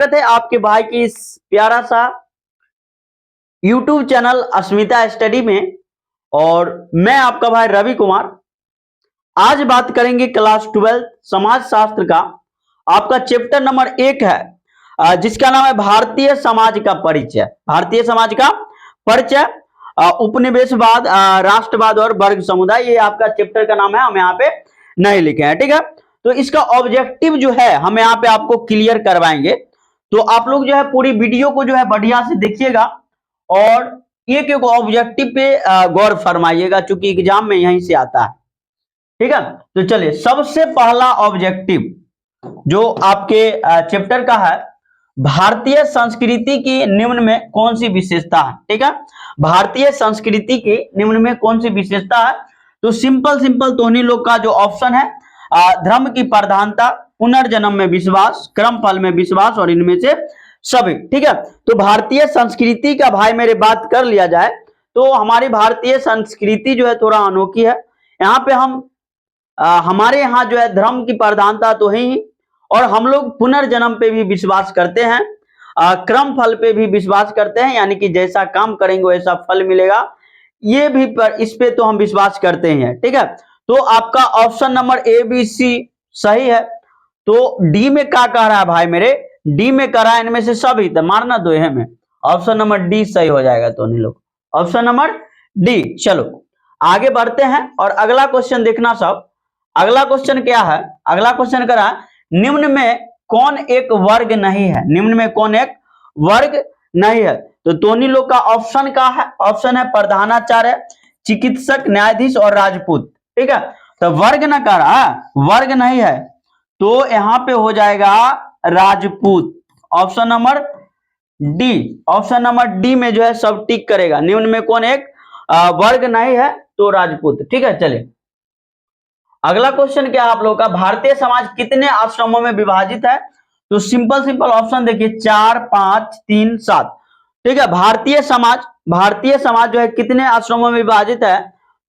स्वागत है आपके भाई की इस प्यारा सा YouTube चैनल अस्मिता स्टडी में। और मैं आपका भाई रवि कुमार। आज बात करेंगे क्लास 12 समाज शास्त्र का। आपका चैप्टर नंबर 1 है जिसका नाम है भारतीय समाज का परिचय। भारतीय समाज का परिचय, उपनिवेशवाद, राष्ट्रवाद और वर्ग समुदाय, ये आपका चैप्टर का नाम है। हम यहाँ पे नहीं लिखे हैं, ठीक है। तो इसका ऑब्जेक्टिव जो है हम यहाँ पे आपको क्लियर करवाएंगे। तो आप लोग जो है पूरी वीडियो को जो है बढ़िया से देखिएगा और एक एक ऑब्जेक्टिव पे गौर फरमाइएगा, चूंकि एग्जाम में यहीं से आता है, ठीक है। तो चलिए, सबसे पहला ऑब्जेक्टिव जो आपके चैप्टर का है, भारतीय संस्कृति की निम्न में कौन सी विशेषता है, ठीक है। भारतीय संस्कृति की निम्न में कौन सी विशेषता है? तो सिंपल तोहनी लोग का जो ऑप्शन है, धर्म की प्रधानता, पुनर्जन्म में विश्वास, क्रम फल में विश्वास और इनमें से सभी, ठीक है। तो भारतीय संस्कृति का भाई मेरे बात कर लिया जाए तो हमारी भारतीय संस्कृति जो है थोड़ा अनोखी है। यहाँ पे हम हमारे यहाँ जो है धर्म की प्रधानता तो है ही, और हम लोग पुनर्जन्म पे भी विश्वास करते हैं, क्रम फल पे भी विश्वास करते हैं, यानी कि जैसा काम करेंगे वैसा फल मिलेगा, ये भी पर इस पे तो हम विश्वास करते हैं, ठीक है। तो आपका option number A B C सही है। तो डी में क्या कह रहा है भाई मेरे? डी में कह रहा है इनमें से सभी, तो मारना दो है में, ऑप्शन नंबर डी सही हो जाएगा। तो नहीं लोग ऑप्शन नंबर डी। चलो आगे बढ़ते हैं और अगला क्वेश्चन देखना सब। अगला क्वेश्चन क्या है? अगला क्वेश्चन कह रहा है निम्न में कौन एक वर्ग नहीं है? निम्न में कौन एक वर्ग नहीं है? तो दोनों लोग का ऑप्शन का है, ऑप्शन है प्रधानाचार्य, चिकित्सक, न्यायाधीश और राजपूत, ठीक है। तो वर्ग ना कर रहा, वर्ग नहीं है, तो यहां पे हो जाएगा Rajput. Option number D, option number D में जो है सब टिक करेगा। निम्न में कौन एक वर्ग नहीं है? तो राजपूत, ठीक है। चलिए अगला क्वेश्चन क्या आप लोग का, भारतीय समाज कितने आश्रमों में विभाजित है? तो सिंपल ऑप्शन देखिए, 4, 5, 3, 7, ठीक है। भारतीय समाज जो है कितने आश्रमों में विभाजित है?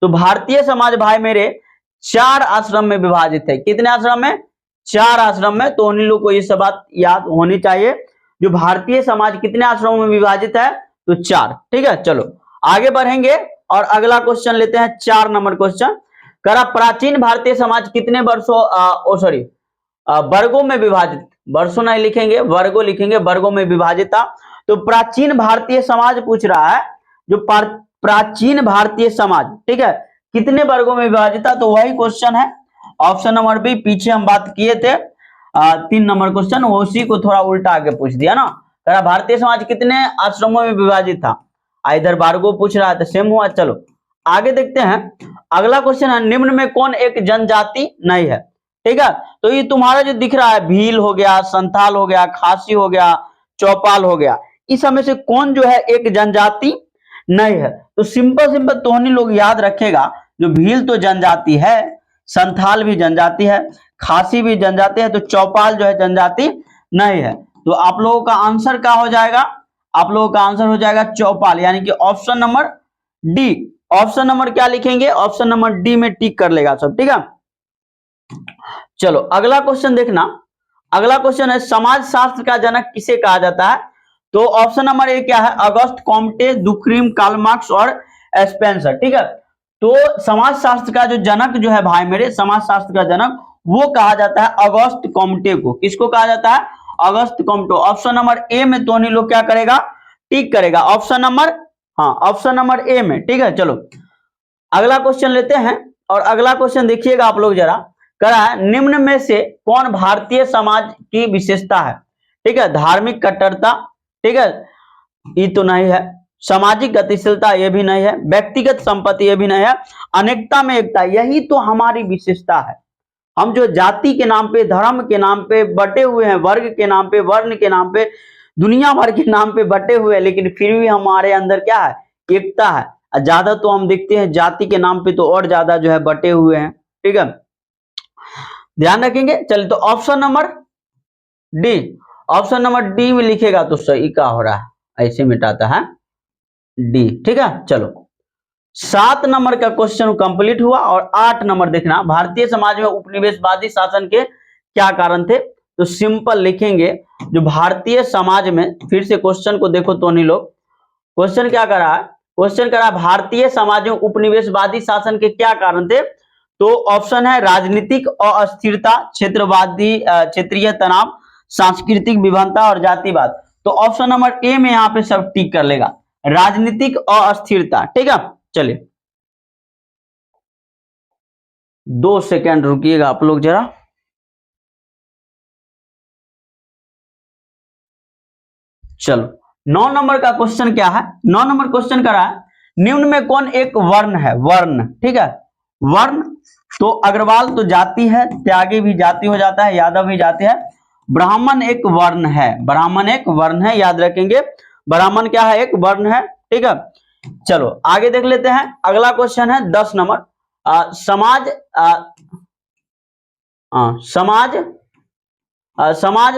तो भारतीय समाज भाई मेरे 4 आश्रम में विभाजित है। कितने आश्रम में? 4 आश्रम में। तो उन लोग को ये सब बात याद होनी चाहिए, जो भारतीय समाज कितने आश्रमों में विभाजित है? तो 4, ठीक है। चलो आगे बढ़ेंगे और अगला क्वेश्चन लेते हैं, 4 नंबर क्वेश्चन। करा प्राचीन भारतीय समाज कितने वर्गों में विभाजित, वर्षों नहीं लिखेंगे, वर्गों लिखेंगे, वर्गों में विभाजित था। तो प्राचीन भारतीय समाज पूछ रहा है, जो प्राचीन भारतीय समाज, ठीक है, कितने वर्गों में विभाजित था? तो वही क्वेश्चन है ऑप्शन नंबर बी। पीछे हम बात किए थे 3 नंबर क्वेश्चन, उसी को थोड़ा उल्टा आगे पूछ दिया ना। करा भारतीय समाज कितने आश्रमों में विभाजित था, इधर वर्गों पूछ रहा है तो सेम हुआ। चलो आगे देखते हैं। अगला क्वेश्चन है निम्न में कौन एक जनजाति नहीं है, ठीक है। तो ये तुम्हारा जो दिख रहा है, भील हो गया, संथाल हो गया, खासी हो गया, चौपाल हो गया, इस समय से कौन जो है एक जनजाति नहीं है? तो सिंपल तोहनी लोग याद रखेगा, जो भील तो जनजाति है, संथाल भी जनजाति है, खासी भी जनजाति है, तो चौपाल जो है जनजाति नहीं है। तो आप लोगों का आंसर क्या हो जाएगा? आप लोगों का आंसर हो जाएगा चौपाल, यानी कि option number D. Option number क्या लिखेंगे? ऑप्शन नंबर डी में टिक कर लेगा सब, ठीक है। चलो अगला क्वेश्चन देखना। अगला क्वेश्चन है समाज शास्त्र का जनक किसे कहा जाता है? तो ऑप्शन नंबर ए क्या है? अगस्त कॉम्टे, दुक्रीम, कार्ल मार्क्स और स्पेंसर, ठीक है। तो समाज शास्त्र का जो जनक जो है भाई मेरे, समाज शास्त्र का जनक वो कहा जाता है अगस्त कॉम्टे को। किसको कहा जाता है? अगस्त कॉम्टे। ऑप्शन नंबर ए में तो नहीं लोग क्या करेगा? टिक करेगा। ऑप्शन नंबर, हाँ ऑप्शन नंबर ए में, ठीक है। चलो अगला क्वेश्चन लेते हैं और अगला क्वेश्चन देखिएगा आप लोग जरा। करा है निम्न में से कौन भारतीय समाज की विशेषता है, ठीक है। धार्मिक कट्टरता, ठीक है, ये तो नहीं है। सामाजिक गतिशीलता, ये भी नहीं है। व्यक्तिगत संपत्ति, ये भी नहीं है। अनेकता में एकता, यही तो हमारी विशेषता है। हम जो जाति के नाम पे, धर्म के नाम पे बटे हुए हैं, वर्ग के नाम पे, वर्ण के नाम पे, दुनिया भर के नाम पे बटे हुए हैं, लेकिन फिर भी हमारे अंदर क्या है? एकता है। ज्यादा तो हम देखते हैं जाति के नाम पे तो और ज्यादा जो है बटे हुए हैं, ठीक है, ध्यान रखेंगे। चलिए तो option number D, option number D में लिखेगा तो सही क्या हो रहा है, ऐसे मिटाता है डी, ठीक है। चलो 7 नंबर का क्वेश्चन कंप्लीट हुआ और 8 नंबर देखना, भारतीय समाज में उपनिवेशवादी शासन के क्या कारण थे? तो सिंपल लिखेंगे जो भारतीय समाज में, फिर से क्वेश्चन को देखो तो नहीं लोग, क्वेश्चन क्या कर रहा है, क्वेश्चन कर रहा है भारतीय समाज में उपनिवेशवादी शासन के क्या कारण थे। तो ऑप्शन है राजनीतिक अस्थिरता, क्षेत्रवादी क्षेत्रीय तनाव, सांस्कृतिक विभिन्नता और जातिवाद। तो ऑप्शन नंबर ए में यहाँ पे सब टिक कर लेगा, राजनीतिक अस्थिरता। ठीक है, चलिए 2 सेकेंड रुकिएगा आप लोग जरा। चलो 9 नंबर का क्वेश्चन क्या है, 9 नंबर क्वेश्चन कर रहा है निम्न में कौन एक वर्ण है, वर्ण। ठीक है, वर्ण तो अग्रवाल तो जाति है, त्यागी भी जाति हो जाता है, यादव भी जाति है, ब्राह्मण एक वर्ण है, ब्राह्मण एक वर्ण है, याद रखेंगे ब्राह्मण क्या है, एक वर्ण है। ठीक है, चलो आगे देख लेते हैं। अगला क्वेश्चन है 10 नंबर, समाज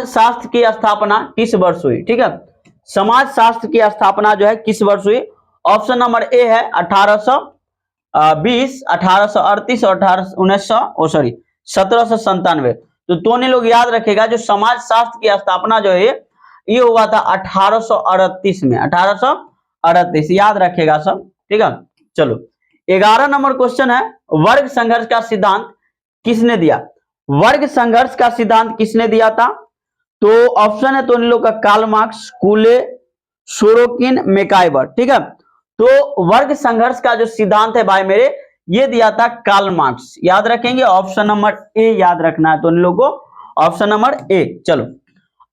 शास्त्र की स्थापना किस वर्ष हुई। ठीक है, समाज शास्त्र की स्थापना जो है किस वर्ष हुई। ऑप्शन नंबर ए है 1820, 1838 और 1797। तो दोनों लोग याद रखेगा जो समाज शास्त्र की स्थापना जो है ये हुआ था 1838 में, 1838 याद रखेगा सब। ठीक है, चलो 11 नंबर क्वेश्चन है वर्ग संघर्ष का सिद्धांत किसने दिया। वर्ग संघर्ष का सिद्धांत किसने दिया था। तो ऑप्शन है तो इन लोग का कार्ल मार्क्स, कूले, सोरोकिन, मैकाइवर। ठीक है, तो वर्ग संघर्ष का जो सिद्धांत है भाई मेरे ये दिया था कार्ल मार्क्स, याद रखेंगे ऑप्शन नंबर ए याद रखना है तो इन लोगों को, ऑप्शन नंबर ए। चलो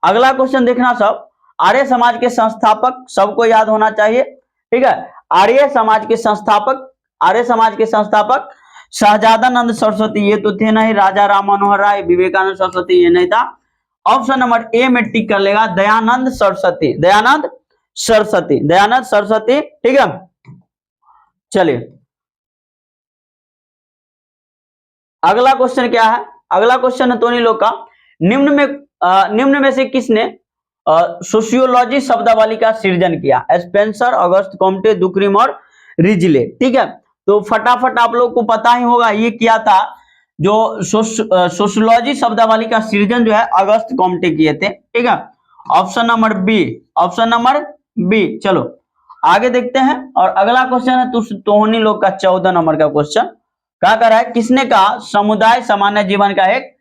अगला क्वेश्चन देखना सब, आर्य समाज के संस्थापक सबको याद होना चाहिए। ठीक है, आर्य समाज के संस्थापक, आर्य समाज के संस्थापक शहजादानंद सरस्वती ये तो थे नहीं, राजा राम मनोहर राय, विवेकानंद सरस्वती ये नहीं था। ऑप्शन नंबर ए में टिक कर लेगा दयानंद सरस्वती, दयानंद सरस्वती, दयानंद सरस्वती। ठीक है, चलिए अगला क्वेश्चन क्या है, अगला क्वेश्चन है तो लोग का निम्न में से किसने सोशियोलॉजी शब्दावली का सृजन किया। स्पेंसर, अगस्त कॉम्टे, दुक्रिम और रिजले। ठीक है, तो फटाफट आप लोग को पता ही होगा ये किया था, जो सोशियोलॉजी शब्दावली का सृजन जो है अगस्त कॉम्टे किए थे। ठीक है, option number B, option number B. चलो आगे देखते हैं और अगला क्वेश्चन है तोहनी लोग का 14 नंबर का क्वेश्चन क्या कर रहा है, किसने कहा समुदाय सामान्य जीवन का एक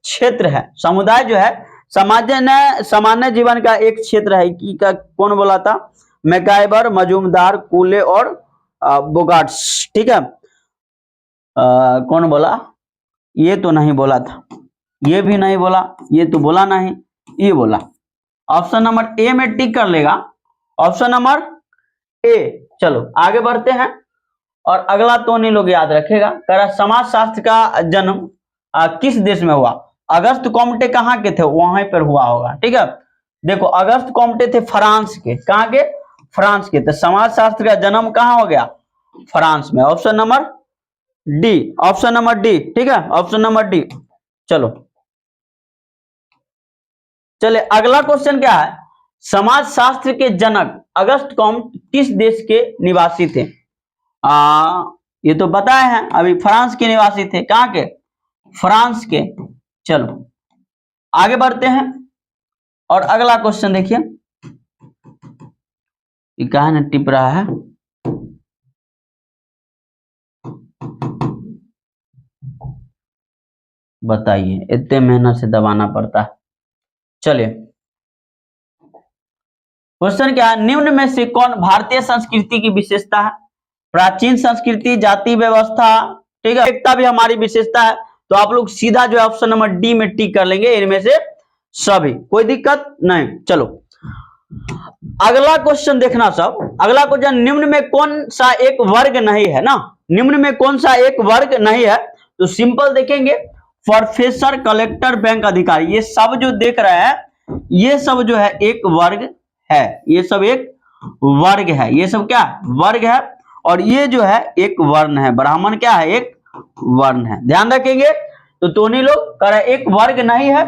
क्षेत्र है। समुदाय जो है सामान्य जीवन का एक क्षेत्र है की का कौन बोला था, मैकाइवर, मजूमदार, कूले और बोगाट्स। ठीक है, कौन बोला, ये तो नहीं बोला था, ये भी नहीं बोला, ये तो बोला नहीं, ये बोला। ऑप्शन नंबर ए में टिक कर लेगा, ऑप्शन नंबर ए। चलो आगे बढ़ते हैं और अगला तो नहीं लोग याद रखेगा, कह समाज शास्त्र का जन्म किस देश में हुआ। अगस्त कॉम्टे कहाँ के थे, वहां पर हुआ होगा। ठीक है, देखो अगस्त कॉम्टे थे फ्रांस के, कहाँ के, फ्रांस के। तो समाज शास्त्र का जन्म कहाँ हो गया, फ्रांस में। Option number D, option number D. ठीक है, ऑप्शन नंबर डी। चलो चले अगला क्वेश्चन क्या है, समाज शास्त्र के जनक अगस्त कॉम्टे किस देश के निवासी थे। ये तो बताए हैं अभी, फ्रांस के निवासी थे, कहाँ के, फ्रांस के। चलो आगे बढ़ते हैं और अगला क्वेश्चन देखिए, ये कहाँ न टिप रहा है, बताइए, इतने मेहनत से दबाना पड़ता है। चलिए क्वेश्चन क्या है, निम्न में से कौन भारतीय संस्कृति की विशेषता है। प्राचीन संस्कृति, जाति व्यवस्था, ठीक है, एकता भी हमारी विशेषता है। तो आप लोग सीधा जो है ऑप्शन नंबर डी में टिक कर लेंगे, इनमें से सभी, कोई दिक्कत नहीं। चलो अगला क्वेश्चन देखना सब, अगला क्वेश्चन निम्न में कौन सा एक वर्ग नहीं है ना, निम्न में कौन सा एक वर्ग नहीं है। तो सिंपल देखेंगे, प्रोफेसर, कलेक्टर, बैंक अधिकारी, ये सब जो देख रहे हैं ये सब जो है एक वर्ग है, ये सब एक वर्ग है, ये सब क्या वर्ग है। और ये जो है एक वर्ण है, ब्राह्मण क्या है, एक वर्ण है, ध्यान रखेंगे। तो दोनों लोग कह रहे एक वर्ग नहीं है,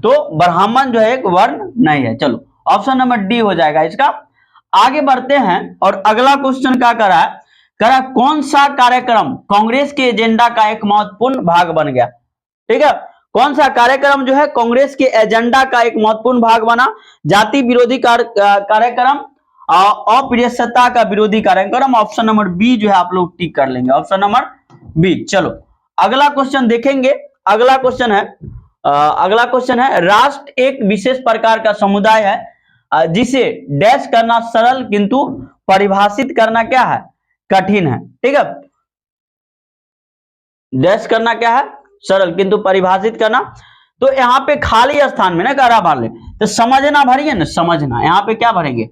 तो ब्राह्मण जो है एक वर्ण नहीं है। चलो ऑप्शन नंबर डी हो जाएगा इसका। आगे बढ़ते हैं और अगला क्वेश्चन क्या कर रहा है, कह रहा कौन सा कार्यक्रम कांग्रेस के एजेंडा का एक महत्वपूर्ण भाग बन गया। ठीक है, कौन सा कार्यक्रम जो है कांग्रेस के एजेंडा का एक महत्वपूर्ण भाग बना? जाति विरोधी कार्यक्रम, अप्रियता का विरोधी कार्यक्रम। ऑप्शन नंबर बी जो है आप लोग टिक कर लेंगे, ऑप्शन नंबर बी। चलो अगला क्वेश्चन देखेंगे। अगला क्वेश्चन है राष्ट्र एक विशेष प्रकार का समुदाय है जिसे डैश करना सरल किंतु परिभाषित करना क्या है? कठिन है। ठीक है, डैश करना क्या है? सरल किंतु परिभाषित करना। तो यहाँ पे खाली स्थान में ना करा भर ले, तो समझना भरिए ना, समझना। यहाँ पे क्या भरेंगे?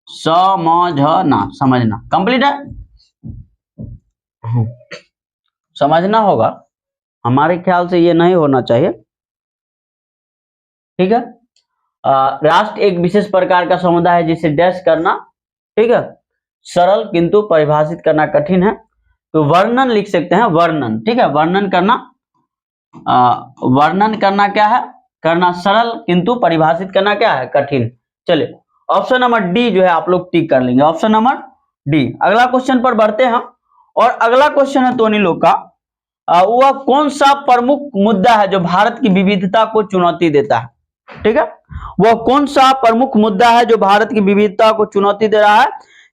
समझना, समझना। कंप्लीट है, समझना होगा। हमारे ख्याल से ये नहीं होना चाहिए। ठीक है, राष्ट्र एक विशेष प्रकार का समुदाय है जिसे डैश करना, ठीक है, सरल किंतु परिभाषित करना कठिन है। तो वर्णन लिख सकते हैं, वर्णन। ठीक है, वर्णन करना, वर्णन करना क्या है? करना सरल किंतु परिभाषित करना क्या है? कठिन। चलिए ऑप्शन नंबर डी जो है आप लोग टिक कर लेंगे, ऑप्शन नंबर डी। अगला क्वेश्चन पर बढ़ते हैं और अगला क्वेश्चन है तो लोग का, वह कौन सा प्रमुख मुद्दा है जो भारत की विविधता को चुनौती देता है? ठीक है, वह कौन सा प्रमुख मुद्दा है जो भारत की विविधता को चुनौती दे रहा है?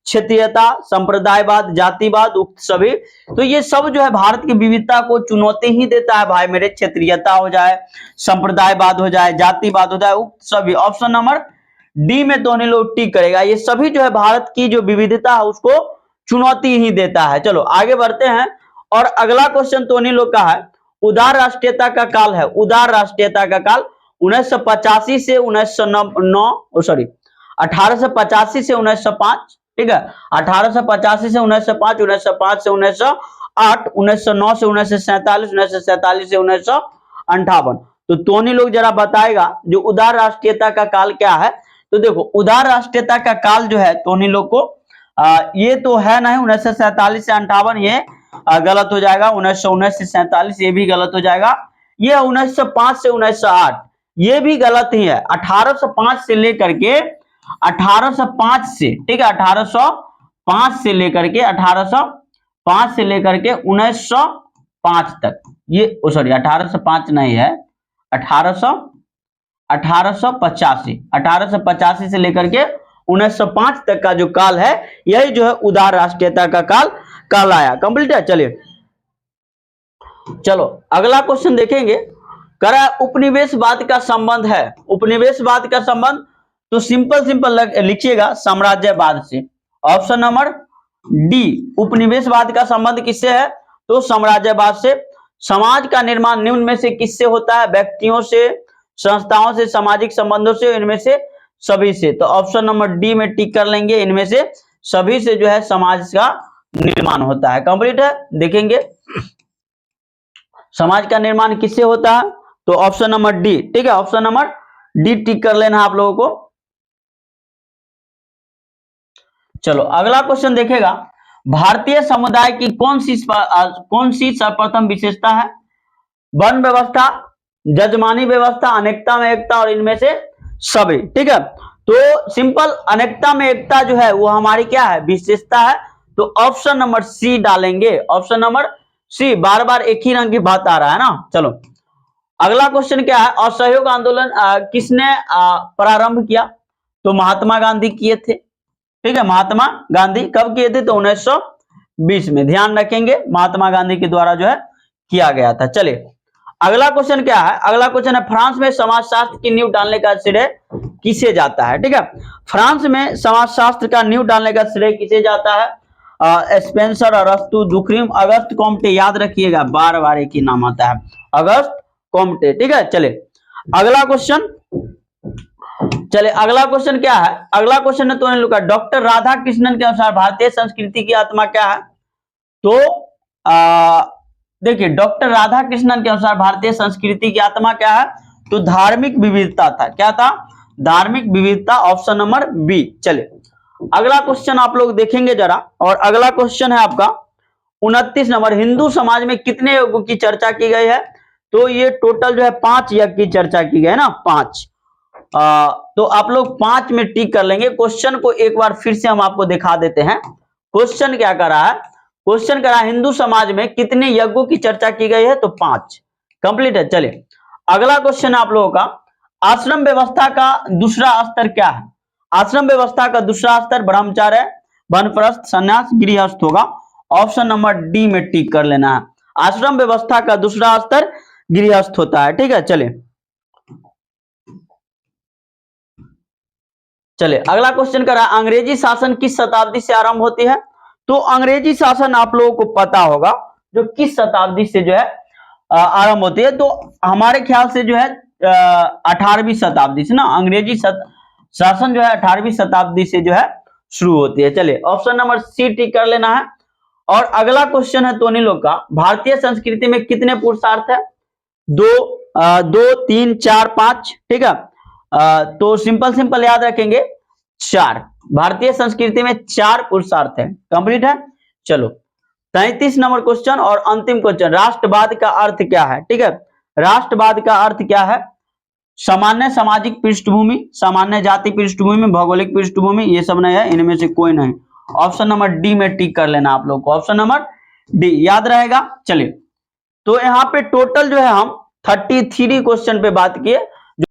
क्षेत्रीयता, संप्रदायवाद, जातिवाद, उक्त सभी। तो ये सब जो है भारत की विविधता को चुनौती ही देता है भाई मेरे। क्षेत्रीयता हो जाए, संप्रदायवाद हो जाए, जातिवाद हो जाए, उक्त सभी। ऑप्शन नंबर डी में तो लोग टिक करेगा। ये सभी जो है भारत की जो विविधता है उसको चुनौती ही देता है। चलो आगे बढ़ते हैं और अगला क्वेश्चन तो लोग का है, उदार राष्ट्रीयता का काल है। उदार राष्ट्रीयता का काल 1985 से 1885 से 1905। ठीक है, 1885 से 1905, 1905 से 1908, 1909 से 1947, 1947 से 1958। तो तोनी लोग जरा बताएगा जो उदार राष्ट्रीयता का काल क्या है। तो देखो उदार राष्ट्रीयता का काल जो है तोनी लोग को ये तो है नहीं, 1947 से 58 ये गलत हो जाएगा, 1919 से 47 ये भी गलत हो जाएगा, ये 1905 से 1908 ये भी गलत ही है। 1805 से लेकर के 1805 से, ठीक है, 1805 से लेकर के 1805 से लेकर के 1905 तक ये, सॉरी 1805 नहीं है, 1885 से लेकर के 1905 तक का जो काल है यही जो है उदार राष्ट्रीयता का काल कहलाया। कंप्लीट है। चलिए चलो अगला क्वेश्चन देखेंगे। करा उपनिवेशवाद का संबंध है। उपनिवेशवाद का संबंध तो सिंपल लिखिएगा, साम्राज्यवाद से। ऑप्शन नंबर डी, उपनिवेशवाद का संबंध किससे है? तो साम्राज्यवाद से। समाज का निर्माण निम्न में से किससे होता है? व्यक्तियों से, संस्थाओं से, सामाजिक संबंधों से, इनमें से सभी से। तो ऑप्शन नंबर डी में टिक कर लेंगे, इनमें से सभी से जो है समाज का निर्माण होता है। कंप्लीट है। देखेंगे समाज का निर्माण किससे होता है, तो ऑप्शन नंबर डी। ठीक है, ऑप्शन नंबर डी टिक कर लेना आप लोगों को। चलो अगला क्वेश्चन देखेगा, भारतीय समुदाय की कौन सी सर्वप्रथम विशेषता है? वर्ण व्यवस्था, जजमानी व्यवस्था, अनेकता में एकता और इनमें से सभी। ठीक है, तो सिंपल अनेकता में एकता जो है वो हमारी क्या है? विशेषता है। तो ऑप्शन नंबर सी डालेंगे, ऑप्शन नंबर सी। बार बार एक ही रंग की बात आ रहा है ना। चलो अगला क्वेश्चन क्या है, असहयोग आंदोलन किसने प्रारंभ किया? तो महात्मा गांधी किए थे। ठीक है, महात्मा गांधी कब किए थे? तो 1920 में। ध्यान रखेंगे महात्मा गांधी के द्वारा जो है किया गया था। चलिए अगला क्वेश्चन क्या है, अगला क्वेश्चन है, फ्रांस में समाजशास्त्र की नींव डालने का श्रेय किसे जाता है? ठीक है, फ्रांस में समाजशास्त्र का नींव डालने का श्रेय किसे जाता है? स्पेंसर, अरस्तु, दुखरीम, अगस्त कॉम्टे। याद रखिएगा, बार बार एक ही नाम आता है, अगस्त कॉम्टे। ठीक है, चले अगला क्वेश्चन। चले अगला क्वेश्चन क्या है, अगला क्वेश्चन है तो लोग डॉक्टर राधा कृष्णन के अनुसार भारतीय संस्कृति की आत्मा क्या है? तो देखिए डॉक्टर राधा कृष्णन के अनुसार भारतीय संस्कृति की आत्मा क्या है? तो धार्मिक विविधता था। क्या था? धार्मिक विविधता। Option number B. चले अगला क्वेश्चन आप लोग देखेंगे जरा, और अगला क्वेश्चन है आपका 29 नंबर, हिंदू समाज में कितने यज्ञों की चर्चा की गई है? तो ये टोटल जो है 5 यज्ञ की चर्चा की गई है ना, 5। तो आप लोग 5 में टिक कर लेंगे। क्वेश्चन को एक बार फिर से हम आपको दिखा देते हैं। क्वेश्चन क्या कर रहा है? क्वेश्चन कर रहा है हिंदू समाज में कितने यज्ञों की चर्चा की गई है? तो 5। कंप्लीट है। चलिए अगला क्वेश्चन आप लोगों का, आश्रम व्यवस्था का दूसरा स्तर क्या है? आश्रम व्यवस्था का दूसरा स्तर ब्रह्मचर्य, वानप्रस्थ, संन्यास, गृहस्थ होगा। ऑप्शन नंबर डी में टिक कर लेना है। आश्रम व्यवस्था का दूसरा स्तर गृहस्थ होता है। ठीक है, चले अगला क्वेश्चन करा, अंग्रेजी शासन किस शताब्दी से आरंभ होती है? तो अंग्रेजी शासन आप लोगों को पता होगा जो किस शताब्दी से जो है आरंभ होती है, तो हमारे ख्याल से जो है 18वीं शताब्दी से ना, अंग्रेजी शासन जो है 18वीं शताब्दी से जो है शुरू होती है। चलिए ऑप्शन नंबर सी टिक कर लेना है। और अगला क्वेश्चन है टोनी लोग का, भारतीय संस्कृति में कितने पुरुषार्थ है? 2 3 4 5। ठीक है, तो सिंपल याद रखेंगे 4। भारतीय संस्कृति में 4 पुरुषार्थ है। कंप्लीट है। चलो 33 नंबर क्वेश्चन और अंतिम क्वेश्चन, राष्ट्रवाद का अर्थ क्या है? ठीक है, राष्ट्रवाद का अर्थ क्या है? सामान्य सामाजिक पृष्ठभूमि, सामान्य जाति पृष्ठभूमि, भौगोलिक पृष्ठभूमि, ये सब नहीं है, इनमें से कोई नहीं। ऑप्शन नंबर डी में टिक कर लेना आप लोग को, ऑप्शन नंबर डी याद रहेगा। चलिए तो यहाँ पे टोटल जो है हम 33 क्वेश्चन पे बात किए